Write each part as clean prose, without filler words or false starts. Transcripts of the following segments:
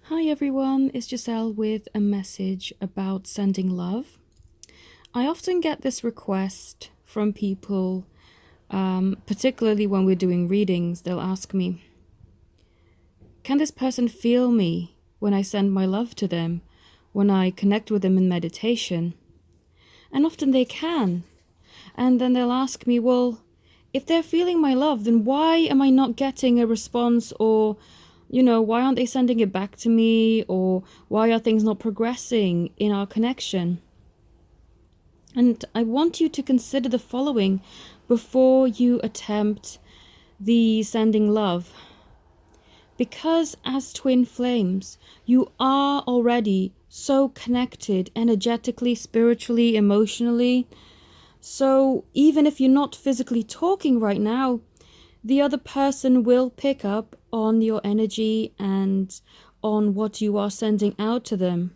Hi everyone, it's Giselle with a message about sending love. I often get this request from people, particularly when we're doing readings. They'll ask me, can this person feel me when I send my love to them, when I connect with them in meditation? And often they can. And then they'll ask me, well, if they're feeling my love, then why am I not getting a response? Or why aren't they sending it back to me? Or why are things not progressing in our connection? And I want you to consider the following before you attempt the sending love. Because as twin flames, you are already so connected energetically, spiritually, emotionally. So even if you're not physically talking right now, the other person will pick up on your energy and on what you are sending out to them.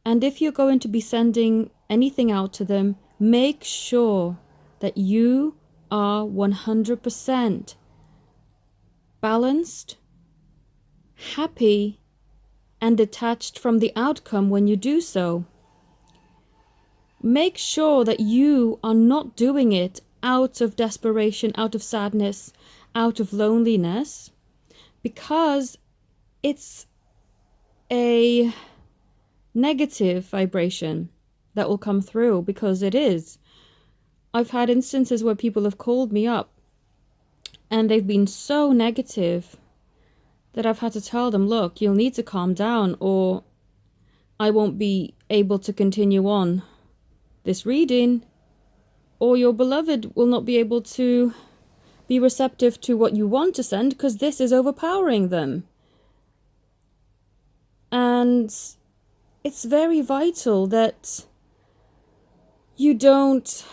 And if you're going to be sending anything out to them, make sure that you are 100% balanced, happy, and detached from the outcome when you do so. Make sure that you are not doing it out of desperation, out of sadness, out of loneliness, because it's a negative vibration that will come through, because it is. I've had instances where people have called me up and they've been so negative that I've had to tell them, look, you'll need to calm down or I won't be able to continue on this reading, or your beloved will not be able to be receptive to what you want to send because this is overpowering them. And it's very vital that you don't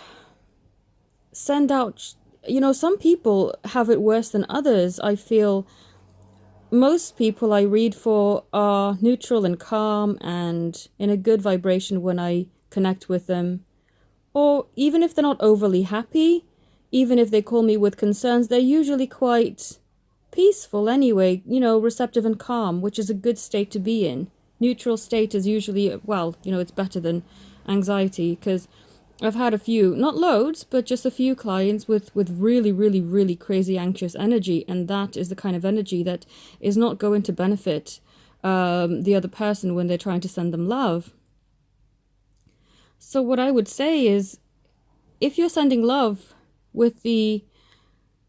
send out, some people have it worse than others. I feel most people I read for are neutral and calm and in a good vibration when I connect with them. Or even if they're not overly happy, even if they call me with concerns, they're usually quite peaceful anyway, receptive and calm, which is a good state to be in. Neutral state is usually, well, it's better than anxiety, because I've had a few, not loads, but just a few clients with really, really, really crazy anxious energy, and that is the kind of energy that is not going to benefit the other person when they're trying to send them love. So what I would say is, if you're sending love with the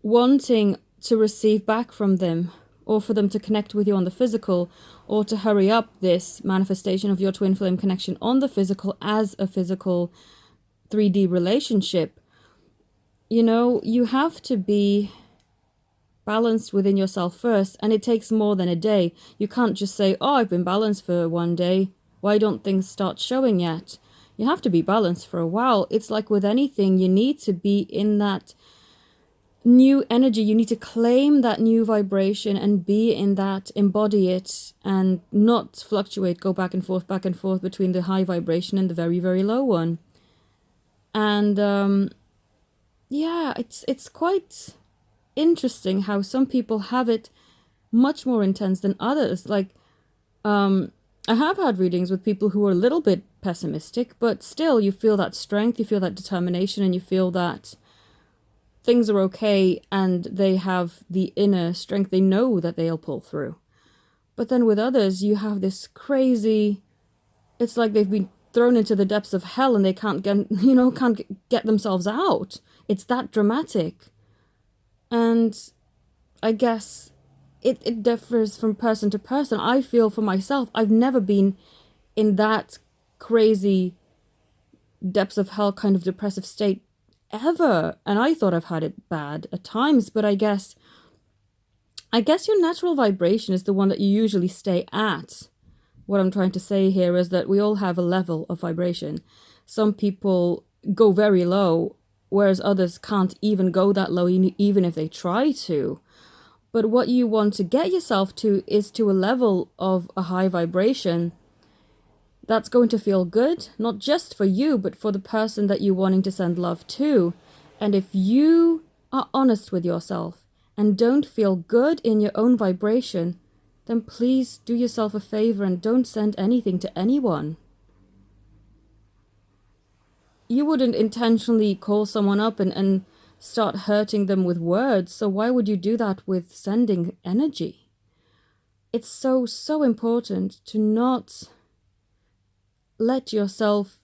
wanting to receive back from them, or for them to connect with you on the physical, or to hurry up this manifestation of your twin flame connection on the physical as a physical 3D relationship, you have to be balanced within yourself first, and it takes more than a day. You can't just say, oh, I've been balanced for one day. Why don't things start showing yet? You have to be balanced for a while. It's like with anything, you need to be in that new energy. You need to claim that new vibration and be in that, embody it, and not fluctuate, go back and forth between the high vibration and the very, very low one. And yeah, it's quite interesting how some people have it much more intense than others. Like, I have had readings with people who are a little bit pessimistic, but still you feel that strength, you feel that determination, and you feel that things are okay, and they have the inner strength. They know that they'll pull through. But then with others, you have this crazy, it's like they've been thrown into the depths of hell and they can't get themselves out. It's that dramatic. And I guess it differs from person to person. I feel for myself, I've never been in that crazy depths of hell kind of depressive state ever. And I thought I've had it bad at times, but I guess your natural vibration is the one that you usually stay at. What I'm trying to say here is that we all have a level of vibration. Some people go very low, whereas others can't even go that low, even if they try to. But what you want to get yourself to is to a level of a high vibration that's going to feel good, not just for you, but for the person that you're wanting to send love to. And if you are honest with yourself and don't feel good in your own vibration, then please do yourself a favor and don't send anything to anyone. You wouldn't intentionally call someone up and start hurting them with words, so why would you do that with sending energy? It's so important to not let yourself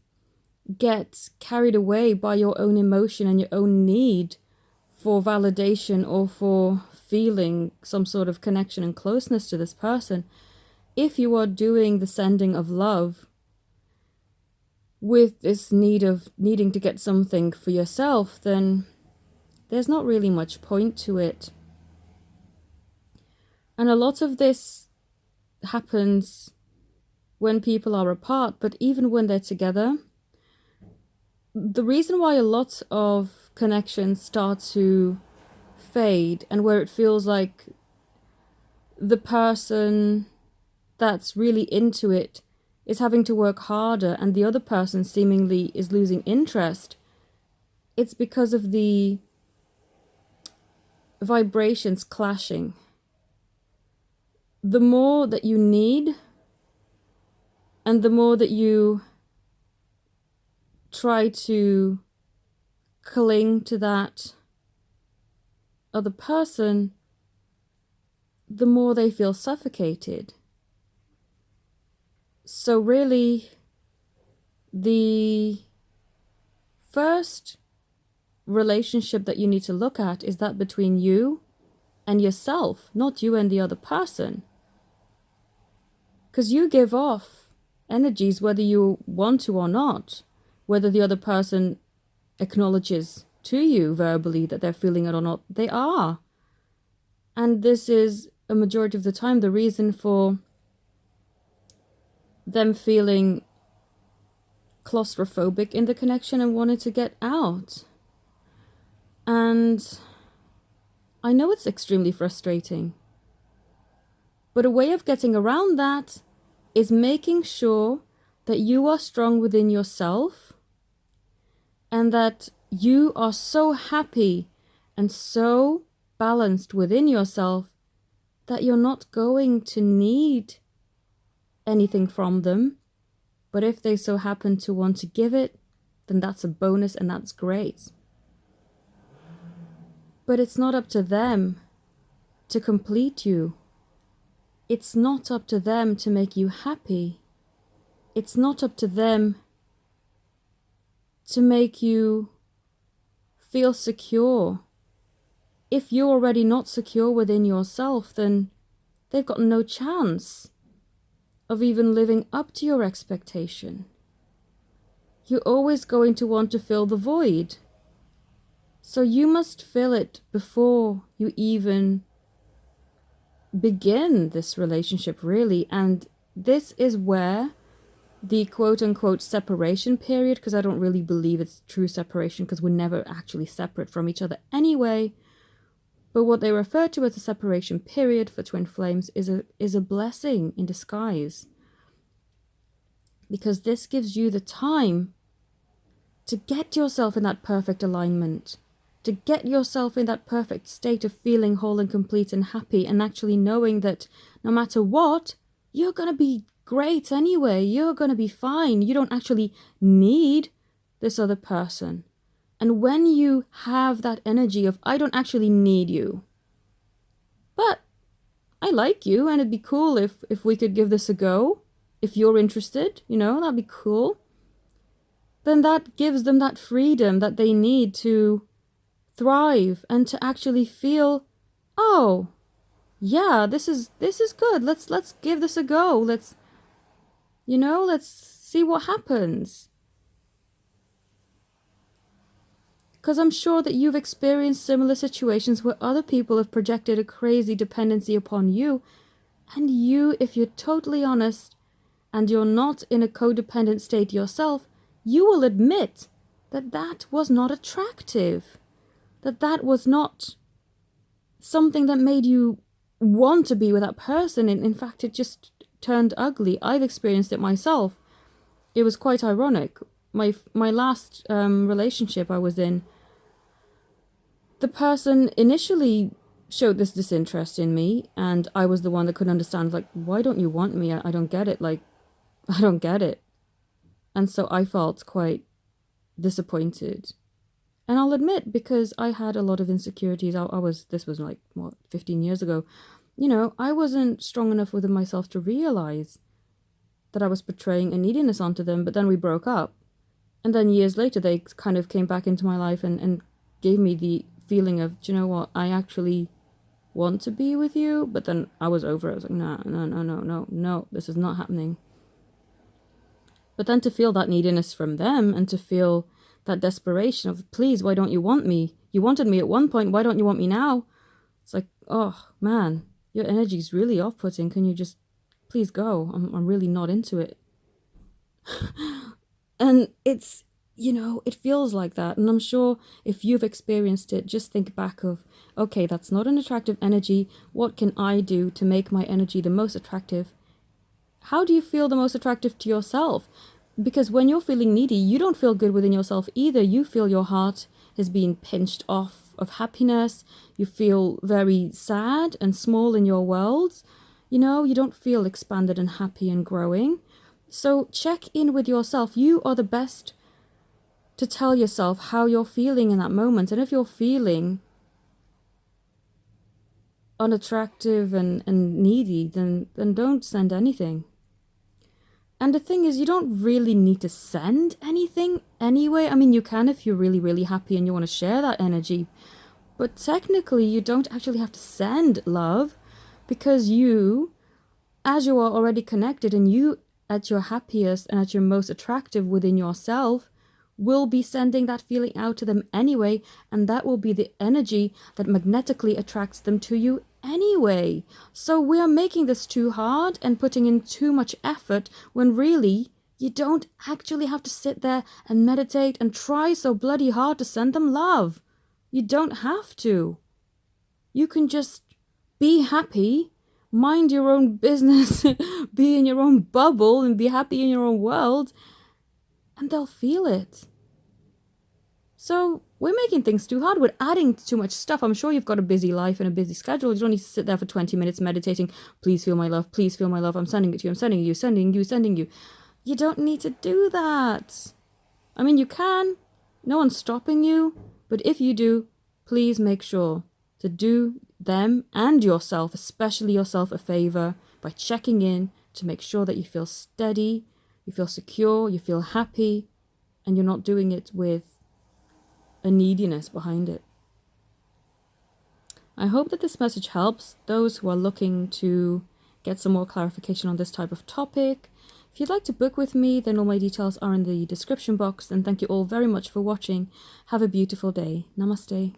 get carried away by your own emotion and your own need for validation or for feeling some sort of connection and closeness to this person. If you are doing the sending of love with this need of needing to get something for yourself, then there's not really much point to it. And a lot of this happens when people are apart, but even when they're together, the reason why a lot of connections start to fade and where it feels like the person that's really into it is having to work harder and the other person seemingly is losing interest, it's because of the vibrations clashing. The more that you need and the more that you try to cling to that other person, the more they feel suffocated. So really, the first relationship that you need to look at is that between you and yourself, not you and the other person. Because you give off energies whether you want to or not, whether the other person acknowledges to you verbally that they're feeling it or not, they are. And this is a majority of the time the reason for them feeling claustrophobic in the connection and wanting to get out. And I know it's extremely frustrating, but a way of getting around that is making sure that you are strong within yourself and that you are so happy and so balanced within yourself that you're not going to need anything from them. But if they so happen to want to give it, then that's a bonus and that's great. But it's not up to them to complete you. It's not up to them to make you happy. It's not up to them to make you feel secure. If you're already not secure within yourself, then they've got no chance of even living up to your expectation. You're always going to want to fill the void. So you must fill it before you even begin this relationship, really. And this is where the quote-unquote separation period, because I don't really believe it's true separation because we're never actually separate from each other anyway, but what they refer to as a separation period for twin flames is a blessing in disguise, because this gives you the time to get yourself in that perfect alignment, to get yourself in that perfect state of feeling whole and complete and happy, and actually knowing that no matter what, you're going to be great anyway. You're going to be fine. You don't actually need this other person. And when you have that energy of, I don't actually need you, but I like you and it'd be cool if we could give this a go, if you're interested, that'd be cool, then that gives them that freedom that they need to thrive and to actually feel, oh, yeah, this is good. Let's give this a go. Let's see what happens. Because I'm sure that you've experienced similar situations where other people have projected a crazy dependency upon you, and you, if you're totally honest and you're not in a codependent state yourself, you will admit that that was not attractive, that was not something that made you want to be with that person. In fact, it just turned ugly. I've experienced it myself. It was quite ironic. My last relationship I was in, the person initially showed this disinterest in me, and I was the one that couldn't understand, like, why don't you want me? I don't get it. Like, I don't get it. And so I felt quite disappointed. And I'll admit, because I had a lot of insecurities, this was like, what, 15 years ago, I wasn't strong enough within myself to realize that I was portraying a neediness onto them, but then we broke up. And then years later, they kind of came back into my life and gave me the feeling of, do you know what, I actually want to be with you. But then I was over it. I was like, no, this is not happening. But then to feel that neediness from them and to feel that desperation of, please, why don't you want me? You wanted me at one point, why don't you want me now? It's like, oh man, your energy is really off-putting. Can you just please go? I'm really not into it. And it's, it feels like that. And I'm sure if you've experienced it, just think back of, okay, that's not an attractive energy. What can I do to make my energy the most attractive? How do you feel the most attractive to yourself? Because when you're feeling needy, you don't feel good within yourself either. You feel your heart has been pinched off of happiness. You feel very sad and small in your world. You don't feel expanded and happy and growing. So check in with yourself. You are the best to tell yourself how you're feeling in that moment. And if you're feeling unattractive and needy, then don't send anything. And the thing is, you don't really need to send anything anyway. I mean, you can if you're really, really happy and you want to share that energy. But technically, you don't actually have to send love, because you, as you are already connected and you at your happiest and at your most attractive within yourself, will be sending that feeling out to them anyway. And that will be the energy that magnetically attracts them to you anyway. So we are making this too hard and putting in too much effort when really you don't actually have to sit there and meditate and try so bloody hard to send them love. You don't have to. You can just be happy, mind your own business, be in your own bubble and be happy in your own world, and they'll feel it. So we're making things too hard. We're adding too much stuff. I'm sure you've got a busy life and a busy schedule. You don't need to sit there for 20 minutes meditating. Please feel my love. Please feel my love. I'm sending it to you. I'm sending you, sending you, sending you. You don't need to do that. I mean, you can. No one's stopping you. But if you do, please make sure to do them and yourself, especially yourself, a favor by checking in to make sure that you feel steady, you feel secure, you feel happy, and you're not doing it with a neediness behind it. I hope that this message helps those who are looking to get some more clarification on this type of topic. If you'd like to book with me, then all my details are in the description box. And thank you all very much for watching. Have a beautiful day. Namaste.